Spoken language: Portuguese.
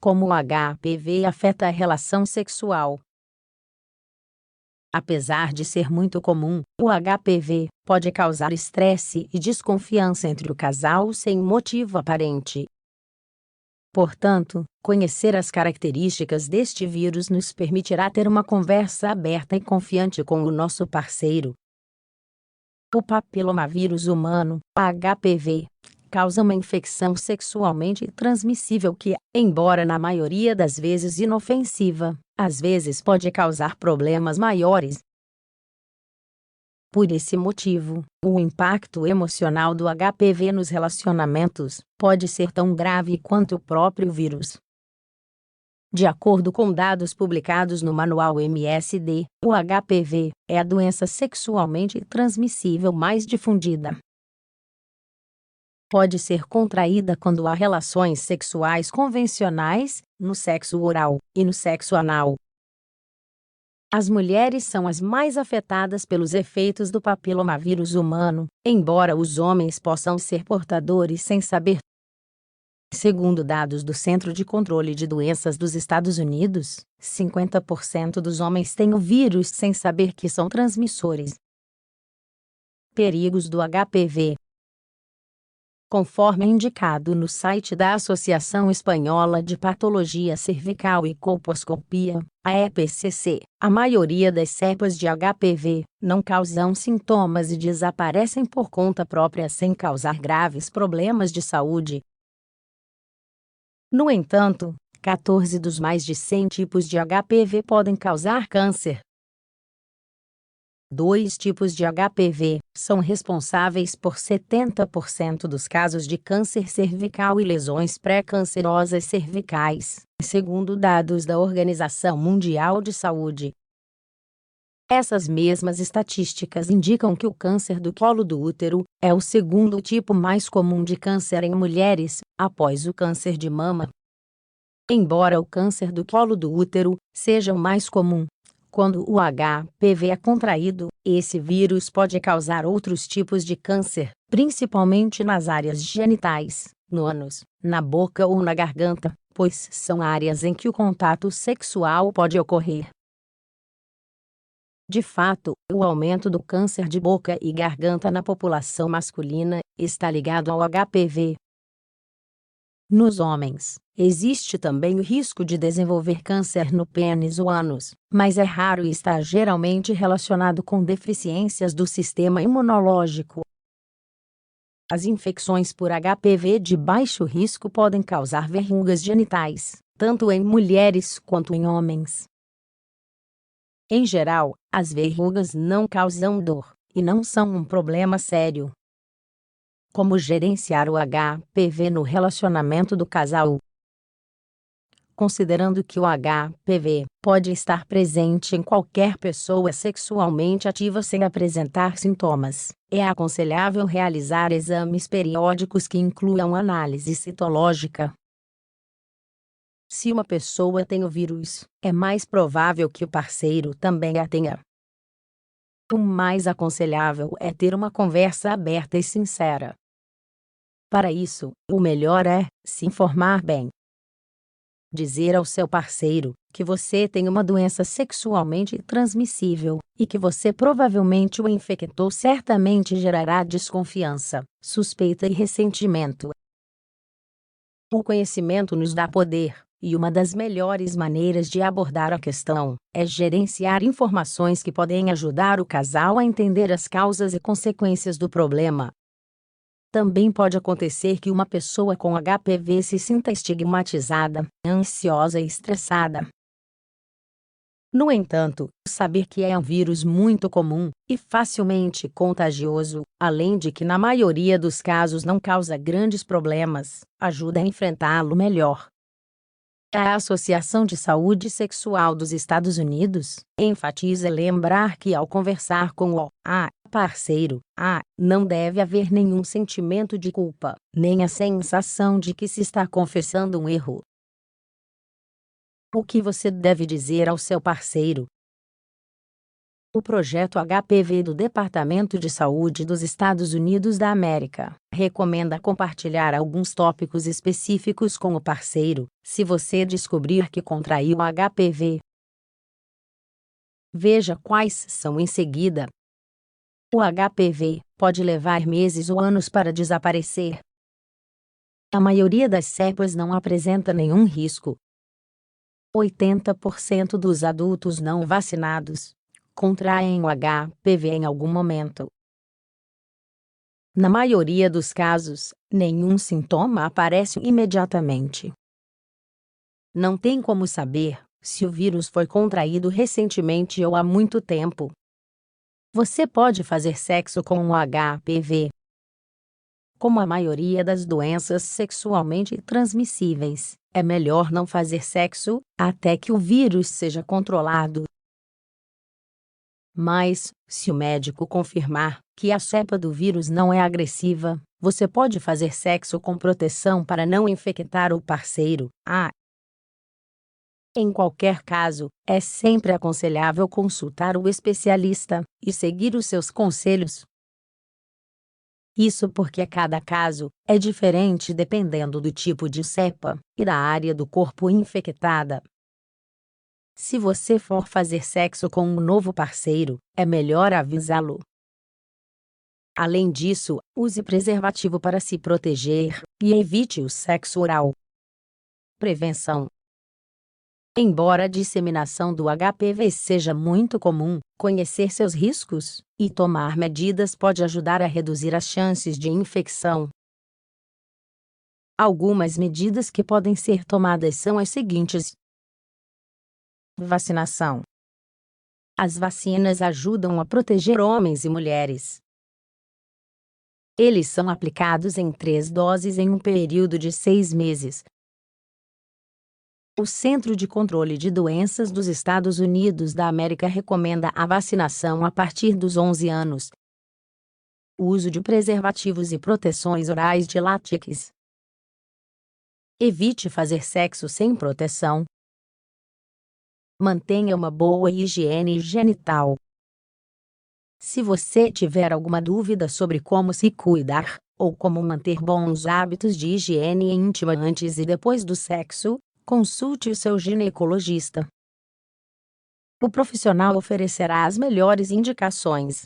Como o HPV afeta a relação sexual. Apesar de ser muito comum, o HPV pode causar estresse e desconfiança entre o casal sem motivo aparente. Portanto, conhecer as características deste vírus nos permitirá ter uma conversa aberta e confiante com o nosso parceiro. O papilomavírus humano, HPV, causa uma infecção sexualmente transmissível que, embora na maioria das vezes inofensiva, às vezes pode causar problemas maiores. Por esse motivo, o impacto emocional do HPV nos relacionamentos pode ser tão grave quanto o próprio vírus. De acordo com dados publicados no Manual MSD, o HPV é a doença sexualmente transmissível mais difundida. Pode ser contraída quando há relações sexuais convencionais, no sexo oral e no sexo anal. As mulheres são as mais afetadas pelos efeitos do papilomavírus humano, embora os homens possam ser portadores sem saber. Segundo dados do Centro de Controle de Doenças dos Estados Unidos, 50% dos homens têm o vírus sem saber que são transmissores. Perigos do HPV. Conforme indicado no site da Associação Espanhola de Patologia Cervical e Colposcopia, a EPCC, a maioria das cepas de HPV não causam sintomas e desaparecem por conta própria sem causar graves problemas de saúde. No entanto, 14 dos mais de 100 tipos de HPV podem causar câncer. 2 tipos de HPV são responsáveis por 70% dos casos de câncer cervical e lesões pré-cancerosas cervicais, segundo dados da Organização Mundial de Saúde. Essas mesmas estatísticas indicam que o câncer do colo do útero é o segundo tipo mais comum de câncer em mulheres, após o câncer de mama. Embora o câncer do colo do útero seja o mais comum, quando o HPV é contraído, esse vírus pode causar outros tipos de câncer, principalmente nas áreas genitais, no ânus, na boca ou na garganta, pois são áreas em que o contato sexual pode ocorrer. De fato, o aumento do câncer de boca e garganta na população masculina está ligado ao HPV. Nos homens, existe também o risco de desenvolver câncer no pênis ou ânus, mas é raro e está geralmente relacionado com deficiências do sistema imunológico. As infecções por HPV de baixo risco podem causar verrugas genitais, tanto em mulheres quanto em homens. Em geral, as verrugas não causam dor e não são um problema sério. Como gerenciar o HPV no relacionamento do casal? Considerando que o HPV pode estar presente em qualquer pessoa sexualmente ativa sem apresentar sintomas, é aconselhável realizar exames periódicos que incluam análise citológica. Se uma pessoa tem o vírus, é mais provável que o parceiro também a tenha. O mais aconselhável é ter uma conversa aberta e sincera. Para isso, o melhor é se informar bem. Dizer ao seu parceiro que você tem uma doença sexualmente transmissível e que você provavelmente o infectou certamente gerará desconfiança, suspeita e ressentimento. O conhecimento nos dá poder, e uma das melhores maneiras de abordar a questão é gerenciar informações que podem ajudar o casal a entender as causas e consequências do problema. Também pode acontecer que uma pessoa com HPV se sinta estigmatizada, ansiosa e estressada. No entanto, saber que é um vírus muito comum e facilmente contagioso, além de que na maioria dos casos não causa grandes problemas, ajuda a enfrentá-lo melhor. A Associação de Saúde Sexual dos Estados Unidos enfatiza lembrar que ao conversar com o parceiro, não deve haver nenhum sentimento de culpa, nem a sensação de que se está confessando um erro. O que você deve dizer ao seu parceiro? O projeto HPV do Departamento de Saúde dos Estados Unidos da América Recomenda compartilhar alguns tópicos específicos com o parceiro, se você descobrir que contraiu HPV. Veja quais são em seguida. O HPV pode levar meses ou anos para desaparecer. A maioria das cepas não apresenta nenhum risco. 80% dos adultos não vacinados contraem o HPV em algum momento. Na maioria dos casos, nenhum sintoma aparece imediatamente. Não tem como saber se o vírus foi contraído recentemente ou há muito tempo. Você pode fazer sexo com o HPV. Como a maioria das doenças sexualmente transmissíveis, é melhor não fazer sexo até que o vírus seja controlado. Mas, se o médico confirmar que a cepa do vírus não é agressiva, você pode fazer sexo com proteção para não infectar o parceiro. Em qualquer caso, é sempre aconselhável consultar o especialista e seguir os seus conselhos. Isso porque cada caso é diferente dependendo do tipo de cepa e da área do corpo infectada. Se você for fazer sexo com um novo parceiro, é melhor avisá-lo. Além disso, use preservativo para se proteger e evite o sexo oral. Prevenção. Embora a disseminação do HPV seja muito comum, conhecer seus riscos e tomar medidas pode ajudar a reduzir as chances de infecção. Algumas medidas que podem ser tomadas são as seguintes: vacinação. As vacinas ajudam a proteger homens e mulheres. Eles são aplicados em 3 doses em um período de 6 meses. O Centro de Controle de Doenças dos Estados Unidos da América recomenda a vacinação a partir dos 11 anos. O uso de preservativos e proteções orais de látex. Evite fazer sexo sem proteção. Mantenha uma boa higiene genital. Se você tiver alguma dúvida sobre como se cuidar, ou como manter bons hábitos de higiene íntima antes e depois do sexo, consulte o seu ginecologista. O profissional oferecerá as melhores indicações.